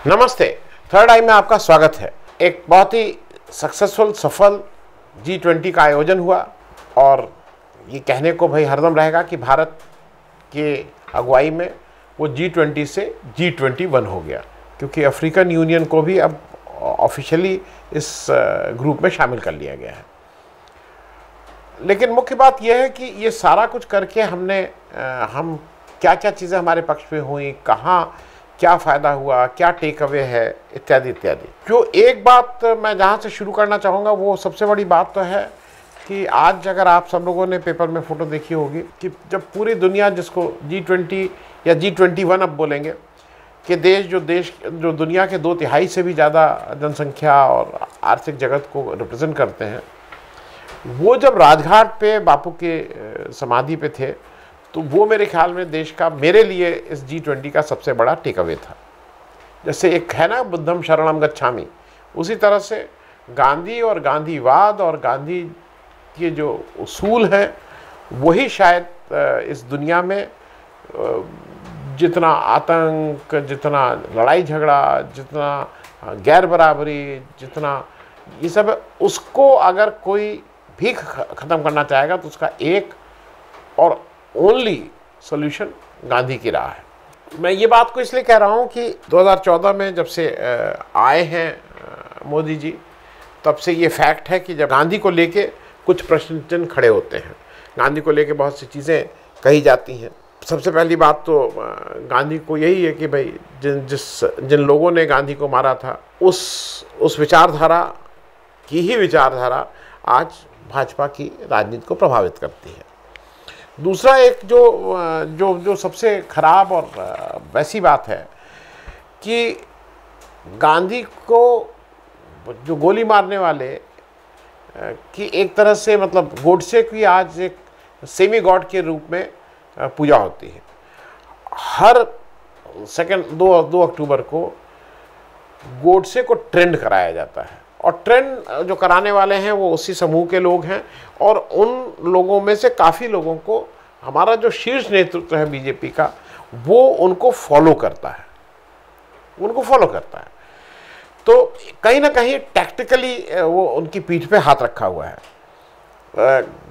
नमस्ते। थर्ड आई में आपका स्वागत है। एक बहुत ही सक्सेसफुल सफल G20 का आयोजन हुआ और ये कहने को भाई हरदम रहेगा कि भारत के अगुवाई में वो G20 से G21 हो गया, क्योंकि अफ्रीकन यूनियन को भी अब ऑफिशियली इस ग्रुप में शामिल कर लिया गया है। लेकिन मुख्य बात यह है कि ये सारा कुछ करके हम क्या क्या चीज़ें हमारे पक्ष में हुई, कहाँ क्या फ़ायदा हुआ, क्या टेक अवे है, इत्यादि इत्यादि। जो एक बात मैं जहाँ से शुरू करना चाहूँगा वो सबसे बड़ी बात तो है कि आज अगर आप सब लोगों ने पेपर में फ़ोटो देखी होगी कि जब पूरी दुनिया, जिसको G20 या G21 अब बोलेंगे, कि देश जो दुनिया के 2/3 से भी ज़्यादा जनसंख्या और आर्थिक जगत को रिप्रेजेंट करते हैं, वो जब राजघाट पे बापू के समाधि पे थे, तो वो मेरे ख्याल में देश का, मेरे लिए इस G20 का सबसे बड़ा टेक अवे था। जैसे एक है ना, बुद्धम शरणम गच्छामि, उसी तरह से गांधी और गांधीवाद और गांधी के जो उसूल हैं, वही शायद इस दुनिया में जितना आतंक, जितना लड़ाई झगड़ा, जितना गैर बराबरी, जितना ये सब है, उसको अगर कोई भी ख़त्म करना चाहेगा तो उसका एक और ओनली सॉल्यूशन गांधी की राह है। मैं ये बात को इसलिए कह रहा हूँ कि 2014 में जब से आए हैं मोदी जी, तब से ये फैक्ट है कि जब गांधी को लेके कुछ प्रश्न चिन्ह खड़े होते हैं, गांधी को लेके बहुत सी चीज़ें कही जाती हैं। सबसे पहली बात तो गांधी को यही है कि भाई जिन लोगों ने गांधी को मारा था, उस विचारधारा की ही विचारधारा आज भाजपा की राजनीति को प्रभावित करती है। दूसरा एक जो सबसे खराब और वैसी बात है कि गांधी को जो गोली मारने वाले की एक तरह से, मतलब गोडसे की आज एक सेमी गॉड के रूप में पूजा होती है। हर सेकंड 2 अक्टूबर को गोडसे को ट्रेंड कराया जाता है, और ट्रेंड जो कराने वाले हैं वो उसी समूह के लोग हैं, और उन लोगों में से काफ़ी लोगों को हमारा जो शीर्ष नेतृत्व है बीजेपी का, वो उनको फॉलो करता है। तो कहीं ना कहीं टैक्टिकली वो उनकी पीठ पे हाथ रखा हुआ है।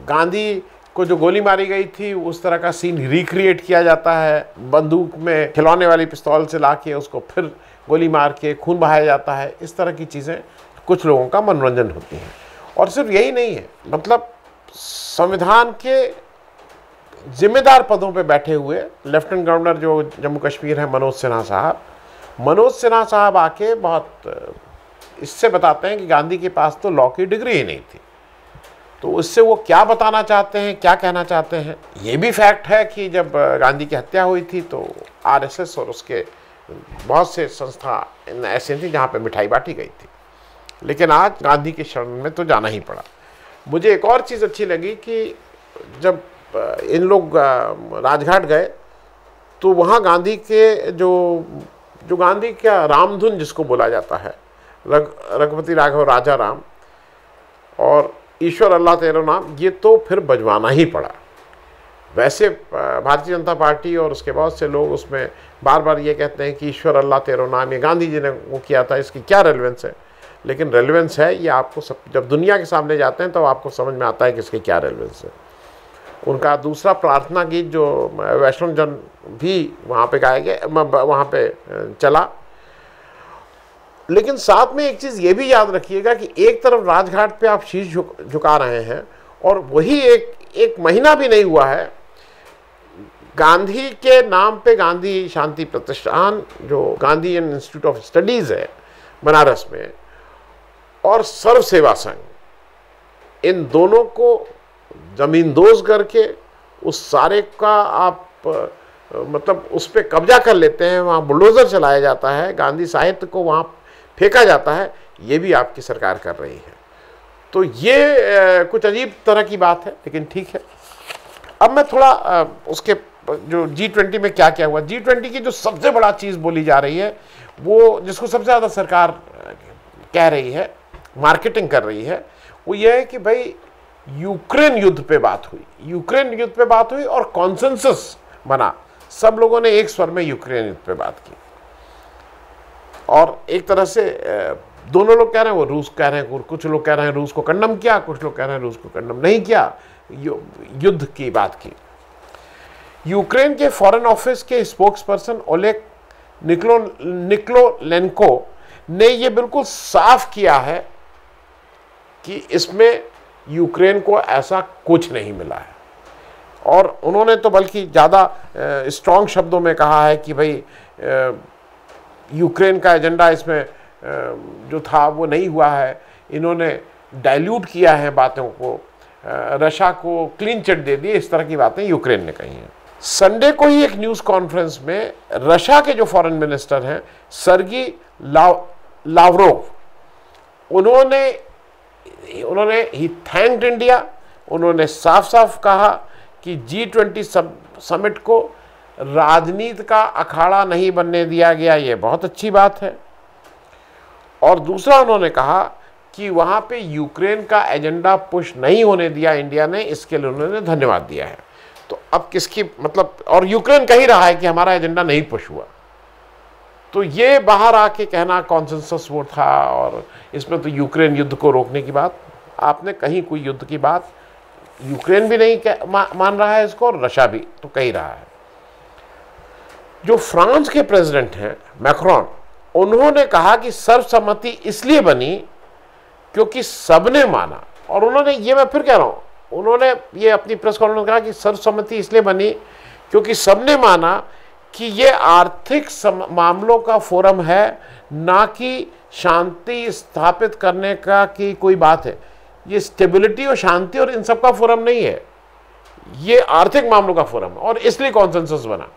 गांधी को जो गोली मारी गई थी, उस तरह का सीन रिक्रिएट किया जाता है, बंदूक में खिलौने वाली पिस्तौल से लाके उसको फिर गोली मार के खून बहाया जाता है। इस तरह की चीज़ें कुछ लोगों का मनोरंजन होती है। और सिर्फ यही नहीं है, मतलब संविधान के जिम्मेदार पदों पे बैठे हुए लेफ्टिनेंट गवर्नर जो जम्मू कश्मीर है, मनोज सिन्हा साहब आके बहुत इससे बताते हैं कि गांधी के पास तो लॉ की डिग्री ही नहीं थी। तो उससे वो क्या बताना चाहते हैं, क्या कहना चाहते हैं। ये भी फैक्ट है कि जब गांधी की हत्या हुई थी तो RSS और उसके बहुत से संस्था ऐसे थी जहाँ पे मिठाई बांटी गई थी, लेकिन आज गांधी के शरण में तो जाना ही पड़ा। मुझे एक और चीज़ अच्छी लगी कि जब इन लोग राजघाट गए तो वहाँ गांधी के जो गांधी का रामधुन जिसको बोला जाता है, रघुपति राघव राजा राम और ईश्वर अल्लाह तेरो नाम, ये तो फिर बजवाना ही पड़ा। वैसे भारतीय जनता पार्टी और उसके बहुत से लोग उसमें बार बार ये कहते हैं कि ईश्वर अल्लाह तेरो नाम, ये गांधी जी ने वो किया था, इसकी क्या रेलेवेंस है। लेकिन रेलेवेंस है, ये आपको जब दुनिया के सामने जाते हैं तो आपको समझ में आता है कि इसकी क्या रेलेवेंस है। उनका दूसरा प्रार्थना गीत जो वैष्णव जन भी वहाँ पे गाया गया, वहाँ पे चला। लेकिन साथ में एक चीज़ ये भी याद रखिएगा कि एक तरफ राजघाट पे आप शीश झुका रहे हैं, और वही एक महीना भी नहीं हुआ है, गांधी के नाम पे गांधी शांति प्रतिष्ठान, जो गांधी इंस्टीट्यूट ऑफ स्टडीज़ है बनारस में, और सर्व सेवा संघ, इन दोनों को ज़मींदोज़ करके उस सारे का आप मतलब उस पर कब्जा कर लेते हैं, वहाँ बुलडोज़र चलाया जाता है, गांधी साहित्य को वहाँ फेंका जाता है। ये भी आपकी सरकार कर रही है। तो ये कुछ अजीब तरह की बात है, लेकिन ठीक है। अब मैं थोड़ा उसके जो G20 में क्या क्या हुआ, G20 की जो सबसे बड़ा चीज़ बोली जा रही है, वो जिसको सबसे ज़्यादा सरकार कह रही है, मार्केटिंग कर रही है, वो ये है कि भाई यूक्रेन युद्ध पे बात हुई और कॉन्सेंसस बना। सब लोगों ने एक स्वर में यूक्रेन युद्ध पे बात की। और एक तरह से दोनों लोग कह रहे हैं, वो रूस कह रहे हैं, कुछ लोग कह रहे हैं रूस को कंडम किया, कुछ लोग कह रहे हैं रूस को कंडम नहीं किया, युद्ध की बात की। यूक्रेन के फॉरेन ऑफिस के स्पोक्स पर्सन ओलेग निकोलेंको ने ये बिल्कुल साफ किया है कि इसमें यूक्रेन को ऐसा कुछ नहीं मिला है, और उन्होंने तो बल्कि ज़्यादा स्ट्रॉन्ग शब्दों में कहा है कि भाई यूक्रेन का एजेंडा इसमें जो था वो नहीं हुआ है, इन्होंने डाइल्यूट किया है बातों को, रशिया को क्लीन चिट दे दी, इस तरह की बातें यूक्रेन ने कही हैं। संडे को ही एक न्यूज़ कॉन्फ्रेंस में रशिया के जो फॉरेन मिनिस्टर हैं सर्गी लावरोव, उन्होंने ही थैंक्ड इंडिया। उन्होंने साफ साफ कहा कि G20 समिट को राजनीति का अखाड़ा नहीं बनने दिया गया, ये बहुत अच्छी बात है। और दूसरा उन्होंने कहा कि वहाँ पे यूक्रेन का एजेंडा पुश नहीं होने दिया इंडिया ने, इसके लिए उन्होंने धन्यवाद दिया है। तो अब किसकी मतलब, और यूक्रेन कह ही रहा है कि हमारा एजेंडा नहीं पुश हुआ, तो ये बाहर आके कहना कॉन्सेंसस वोट था, और इसमें तो यूक्रेन युद्ध को रोकने की बात, आपने कहीं कोई युद्ध की बात, यूक्रेन भी नहीं मान रहा है इसको, और रशिया भी तो कह ही रहा है। जो फ्रांस के प्रेसिडेंट हैं मैक्रोन, उन्होंने कहा कि सर्वसम्मति इसलिए बनी क्योंकि सबने माना, और उन्होंने ये, मैं फिर कह रहा हूँ, उन्होंने ये अपनी प्रेस कॉन्फ्रेंस में कहा कि सर्वसम्मति इसलिए बनी क्योंकि सबने माना कि ये आर्थिक मामलों का फोरम है, ना कि शांति स्थापित करने का की कोई बात है। ये स्टेबिलिटी और शांति और इन सब का फोरम नहीं है, ये आर्थिक मामलों का फोरम है, और इसलिए कॉन्सेंसस बना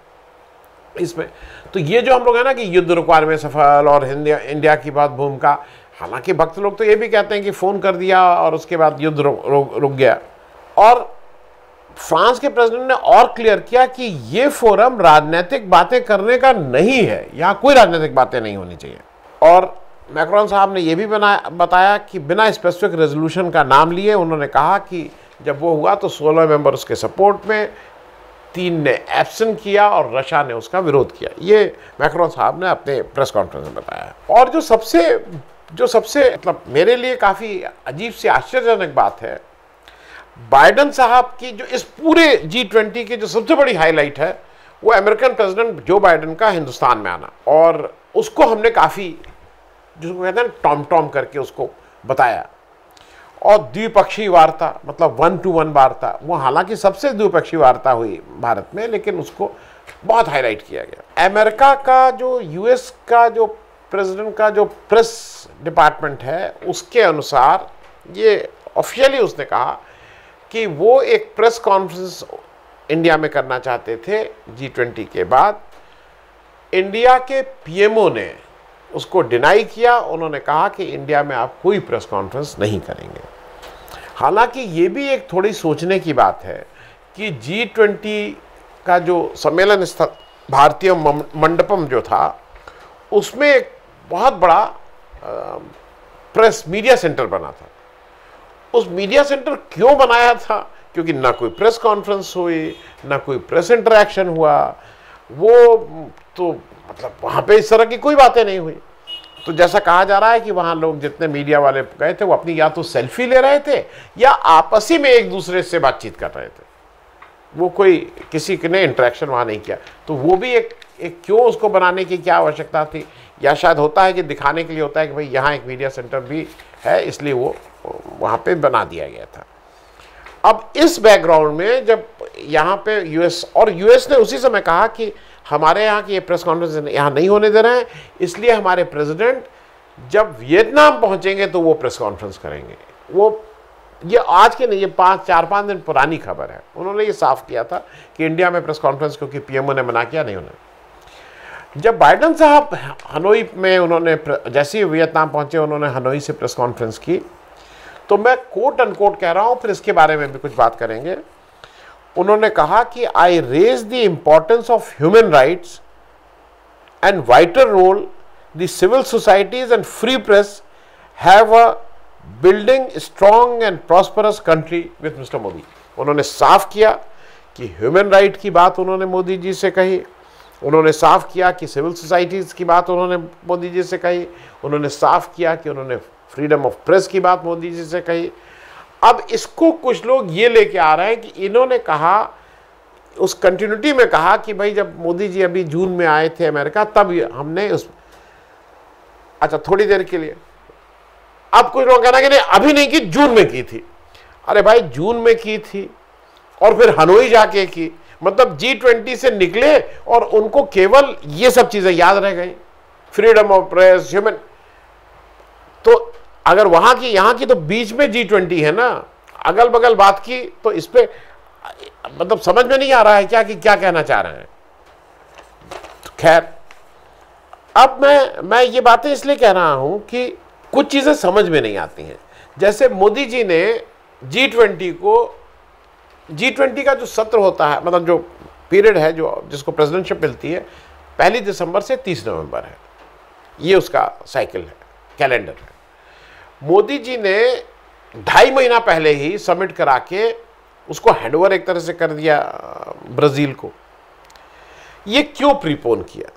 इसमें। तो ये जो हम लोग है ना कि युद्ध रुकवाने में सफल और इंडिया की बात भूमिका, हालांकि भक्त लोग तो ये भी कहते हैं कि फ़ोन कर दिया और उसके बाद युद्ध रुक गया। और फ्रांस के प्रेसिडेंट ने और क्लियर किया कि ये फोरम राजनीतिक बातें करने का नहीं है, यहाँ कोई राजनीतिक बातें नहीं होनी चाहिए। और मैक्रोन साहब ने यह भी बताया कि बिना स्पेसिफिक रेजोल्यूशन का नाम लिए, उन्होंने कहा कि जब वो हुआ तो 16 मेंबर उसके सपोर्ट में, 3 ने एब्सेंट किया और रशिया ने उसका विरोध किया। ये मैक्रोन साहब ने अपने प्रेस कॉन्फ्रेंस में बताया। और जो सबसे मतलब मेरे लिए काफ़ी अजीब सी आश्चर्यजनक बात है, बाइडेन साहब की जो इस पूरे G20 की जो सबसे बड़ी हाईलाइट है, वो अमेरिकन प्रेसिडेंट जो बाइडेन का हिंदुस्तान में आना, और उसको हमने काफ़ी, जिसको कहते हैं टॉम टॉम करके उसको बताया। और द्विपक्षीय वार्ता, मतलब 1-to-1 वार्ता, वो हालांकि सबसे द्विपक्षीय वार्ता हुई भारत में, लेकिन उसको बहुत हाईलाइट किया गया। अमेरिका का जो US का जो प्रेसिडेंट का जो प्रेस डिपार्टमेंट है, उसके अनुसार ये ऑफिशियली उसने कहा कि वो एक प्रेस कॉन्फ्रेंस इंडिया में करना चाहते थे G20 के बाद। इंडिया के PMO ने उसको डिनाई किया, उन्होंने कहा कि इंडिया में आप कोई प्रेस कॉन्फ्रेंस नहीं करेंगे। हालांकि ये भी एक थोड़ी सोचने की बात है कि G20 का जो सम्मेलन स्थल भारतीय मंडपम जो था, उसमें एक बहुत बड़ा प्रेस मीडिया सेंटर बना था। उस मीडिया सेंटर क्यों बनाया था? क्योंकि ना कोई प्रेस कॉन्फ्रेंस हुई, ना कोई प्रेस इंटरेक्शन हुआ, वो तो मतलब वहाँ पे इस तरह की कोई बातें नहीं हुई। तो जैसा कहा जा रहा है कि वहाँ लोग जितने मीडिया वाले गए थे, वो अपनी या तो सेल्फी ले रहे थे या आपस ही में एक दूसरे से बातचीत कर रहे थे, वो कोई किसी ने इंटरेक्शन वहाँ नहीं किया। तो वो भी एक क्यों उसको बनाने की क्या आवश्यकता थी, या शायद होता है कि दिखाने के लिए होता है कि भाई यहाँ एक मीडिया सेंटर भी है, इसलिए वो वहाँ पे बना दिया गया था। अब इस बैकग्राउंड में जब यहाँ पे यूएस ने उसी समय कहा कि हमारे यहाँ की ये प्रेस कॉन्फ्रेंस यहाँ नहीं होने दे रहे हैं, इसलिए हमारे प्रेसिडेंट जब वियतनाम पहुँचेंगे तो वो प्रेस कॉन्फ्रेंस करेंगे। ये आज के नहीं, ये 4-5 दिन पुरानी खबर है। उन्होंने ये साफ किया था कि इंडिया में प्रेस कॉन्फ्रेंस क्योंकि PMO ने मना किया, नहीं होना। जब बाइडेन साहब हनोई में, उन्होंने जैसे ही वियतनाम पहुँचे, उन्होंने हनोई से प्रेस कॉन्फ्रेंस की, तो मैं कोट अनकोट कह रहा हूँ, फिर इसके बारे में भी कुछ बात करेंगे। उन्होंने कहा कि I raise the importance of human rights and vital role the civil societies and free press have a building strong and prosperous country with mister Modi. उन्होंने साफ किया कि ह्यूमन राइट की बात उन्होंने मोदी जी से कही, उन्होंने साफ किया कि सिविल सोसाइटीज़ की बात उन्होंने मोदी जी से कही, उन्होंने साफ किया कि उन्होंने फ्रीडम ऑफ प्रेस की बात मोदी जी से कही। अब इसको कुछ लोग ये लेके आ रहे हैं कि इन्होंने कहा, उस कंटिन्यूटी में कहा कि भाई जब मोदी जी अभी जून में आए थे अमेरिका तब हमने उस, अच्छा थोड़ी देर के लिए, अब कुछ लोग कहना कि नहीं अभी नहीं की, जून में की थी। अरे भाई जून में की थी और फिर हनोई जाके की, मतलब G20 से निकले और उनको केवल ये सब चीजें याद रह गई, फ्रीडम ऑफ प्रेस, ह्यूमन। तो अगर वहां की यहाँ की, तो बीच में G20 है ना, अगल बगल बात की, तो इस पे मतलब समझ में नहीं आ रहा है क्या कि क्या कहना चाह रहे हैं। तो खैर, अब मैं ये बातें इसलिए कह रहा हूं कि कुछ चीजें समझ में नहीं आती हैं। जैसे मोदी जी ने G20 का जो सत्र होता है, मतलब जो पीरियड है, जो जिसको प्रेसिडेंटशिप मिलती है, 1 दिसंबर से 30 नवंबर है, ये उसका साइकिल है, कैलेंडर है। मोदी जी ने 2.5 महीना पहले ही समिट करा के उसको हैंडओवर एक तरह से कर दिया ब्राजील को। ये क्यों प्रीपोन किया,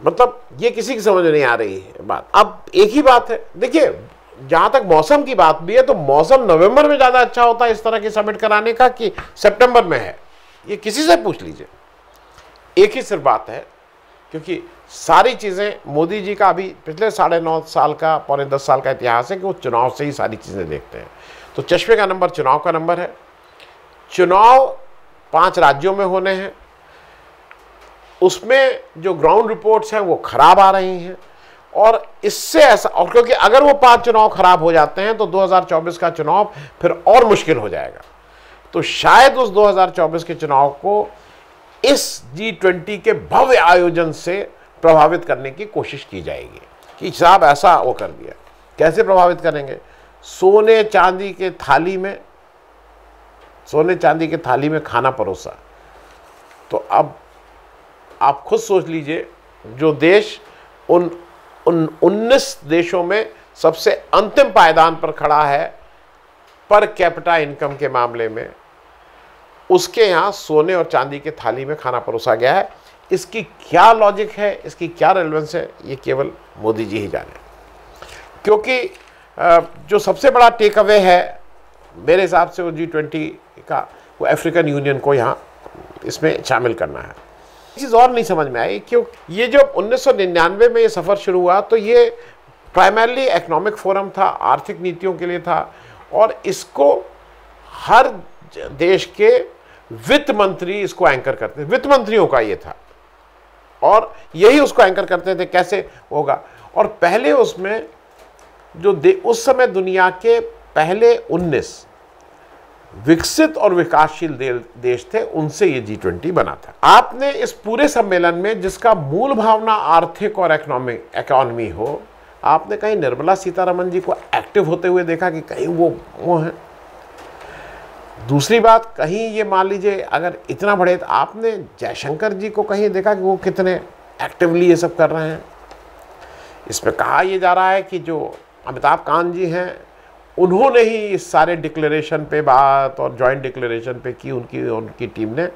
मतलब ये किसी की समझ में नहीं आ रही है बात। अब एक ही बात है, देखिए जहां तक मौसम की बात भी है, तो मौसम नवंबर में ज्यादा अच्छा होता है इस तरह की समिट कराने का कि सितंबर में है, ये किसी से पूछ लीजिए। एक ही सिर्फ बात है, क्योंकि सारी चीजें मोदी जी का अभी पिछले 9.5 साल का, पौने 10 साल का इतिहास है कि वो चुनाव से ही सारी चीजें देखते हैं। तो चश्मे का नंबर चुनाव का नंबर है। चुनाव 5 राज्यों में होने हैं, उसमें जो ग्राउंड रिपोर्ट्स हैं वो खराब आ रही हैं, और इससे ऐसा, और क्योंकि अगर वो 5 चुनाव खराब हो जाते हैं तो 2024 का चुनाव फिर और मुश्किल हो जाएगा। तो शायद उस 2024 के चुनाव को इस G20 के भव्य आयोजन से प्रभावित करने की कोशिश की जाएगी कि साहब ऐसा वो कर दिया। कैसे प्रभावित करेंगे? सोने चांदी के थाली में खाना परोसा। तो अब आप खुद सोच लीजिए, जो देश उन 19 देशों में सबसे अंतिम पायदान पर खड़ा है पर कैपिटा इनकम के मामले में, उसके यहाँ सोने और चांदी के थाली में खाना परोसा गया है। इसकी क्या लॉजिक है, इसकी क्या रेलेवेंस है, ये केवल मोदी जी ही जाने। क्योंकि जो सबसे बड़ा टेक अवे है मेरे हिसाब से वो G20 का, वो अफ्रीकन यूनियन को यहाँ इसमें शामिल करना है। चीज़ और नहीं समझ में आई, क्यों ये जो 1999 में ये सफ़र शुरू हुआ, तो ये प्राइमरली इकोनॉमिक फोरम था, आर्थिक नीतियों के लिए था, और इसको हर देश के वित्त मंत्री इसको एंकर करते थे, वित्त मंत्रियों का ये था, और यही उसको एंकर करते थे कैसे होगा। और पहले उसमें जो उस समय दुनिया के पहले 19 विकसित और विकासशील देश थे, उनसे ये G20 बना था। आपने इस पूरे सम्मेलन में, जिसका मूल भावना आर्थिक और इकोनॉमी हो, आपने कहीं निर्मला सीतारमण जी को एक्टिव होते हुए देखा कि कहीं वो है? दूसरी बात, कहीं ये मान लीजिए अगर इतना बड़े, तो आपने जयशंकर जी को कहीं देखा कि वो कितने एक्टिवली ये सब कर रहे हैं? इसमें कहा यह जा रहा है कि जो अमिताभ कांत जी हैं, उन्होंने ही इस सारे डिक्लेरेशन पे बात और जॉइंट डिक्लेरेशन पे की, उनकी टीम ने।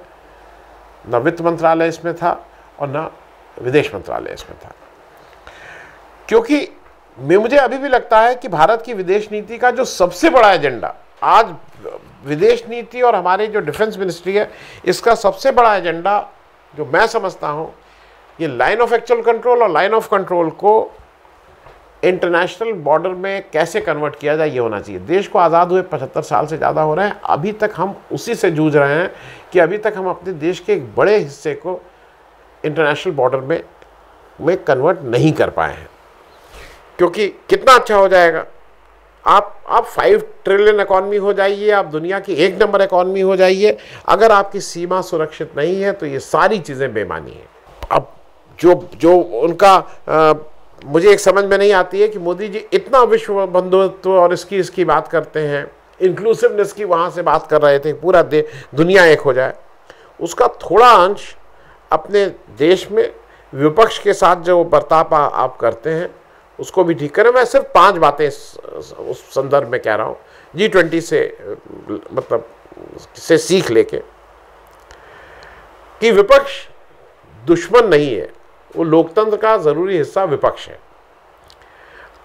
न वित्त मंत्रालय इसमें था और न विदेश मंत्रालय इसमें था। क्योंकि मुझे अभी भी लगता है कि भारत की विदेश नीति का जो सबसे बड़ा एजेंडा, आज विदेश नीति और हमारी जो डिफेंस मिनिस्ट्री है, इसका सबसे बड़ा एजेंडा जो मैं समझता हूँ, ये लाइन ऑफ एक्चुअल कंट्रोल और लाइन ऑफ कंट्रोल को इंटरनेशनल बॉर्डर में कैसे कन्वर्ट किया जाए, ये होना चाहिए। देश को आज़ाद हुए 75 साल से ज़्यादा हो रहे हैं, अभी तक हम उसी से जूझ रहे हैं कि अभी तक हम अपने देश के एक बड़े हिस्से को इंटरनेशनल बॉर्डर में कन्वर्ट नहीं कर पाए हैं। क्योंकि कितना अच्छा हो जाएगा, आप 5 ट्रिलियन इकॉनमी हो जाइए, आप दुनिया की 1 नंबर इकॉनमी हो जाइए, अगर आपकी सीमा सुरक्षित नहीं है तो ये सारी चीज़ें बेमानी है। अब जो उनका मुझे एक समझ में नहीं आती है कि मोदी जी इतना विश्व बंधुत्व और इसकी बात करते हैं, इंक्लूसिवनेस की वहाँ से बात कर रहे थे, पूरा दुनिया एक हो जाए। उसका थोड़ा अंश अपने देश में विपक्ष के साथ जो बर्ताव आप करते हैं उसको भी ठीक करें। मैं सिर्फ 5 बातें उस संदर्भ में कह रहा हूँ, G20 से मतलब से सीख लेके, कि विपक्ष दुश्मन नहीं है, वो लोकतंत्र का ज़रूरी हिस्सा विपक्ष है।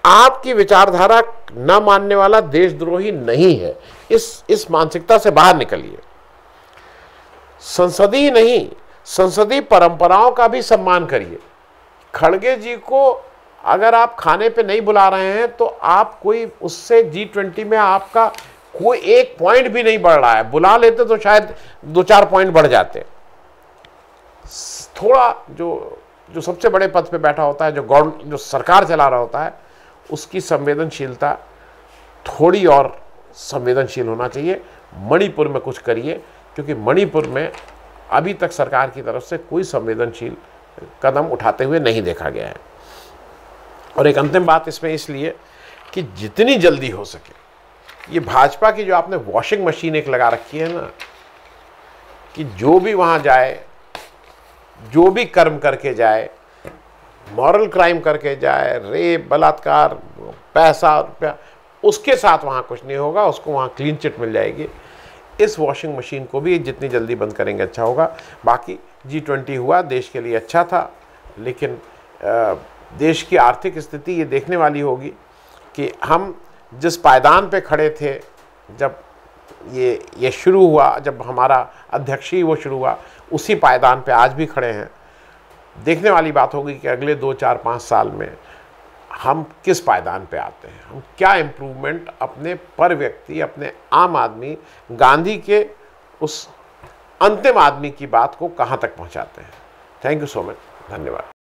आपकी विचारधारा न मानने वाला देशद्रोही नहीं है। इस मानसिकता से बाहर निकलिए। संसदीय नहीं, संसदीय परंपराओं का भी सम्मान करिए। खड़गे जी को अगर आप खाने पे नहीं बुला रहे हैं तो आप कोई उससे G20 में आपका कोई एक पॉइंट भी नहीं बढ़ रहा है। बुला लेते तो शायद 2-4 पॉइंट बढ़ जाते। थोड़ा जो सबसे बड़े पद पे बैठा होता है, जो सरकार चला रहा होता है, उसकी संवेदनशीलता थोड़ी और संवेदनशील होना चाहिए। मणिपुर में कुछ करिए, क्योंकि मणिपुर में अभी तक सरकार की तरफ से कोई संवेदनशील कदम उठाते हुए नहीं देखा गया है। और एक अंतिम बात इसमें इसलिए कि जितनी जल्दी हो सके, ये भाजपा की जो आपने वॉशिंग मशीन एक लगा रखी है ना, कि जो भी वहाँ जाए, जो भी कर्म करके जाए, मॉरल क्राइम करके जाए, रेप, बलात्कार, पैसा, रुपया, उसके साथ वहाँ कुछ नहीं होगा, उसको वहाँ क्लीन चिट मिल जाएगी। इस वॉशिंग मशीन को भी जितनी जल्दी बंद करेंगे अच्छा होगा। बाकी G20 हुआ, देश के लिए अच्छा था, लेकिन देश की आर्थिक स्थिति ये देखने वाली होगी कि हम जिस पायदान पे खड़े थे जब ये शुरू हुआ, जब हमारा अध्यक्ष ही वो शुरू हुआ, उसी पायदान पे आज भी खड़े हैं। देखने वाली बात होगी कि अगले 2, 4, 5 साल में हम किस पायदान पे आते हैं, हम क्या इम्प्रूवमेंट अपने पर व्यक्ति, अपने आम आदमी, गांधी के उस अंतिम आदमी की बात को कहाँ तक पहुँचाते हैं। थैंक यू सो मच, धन्यवाद।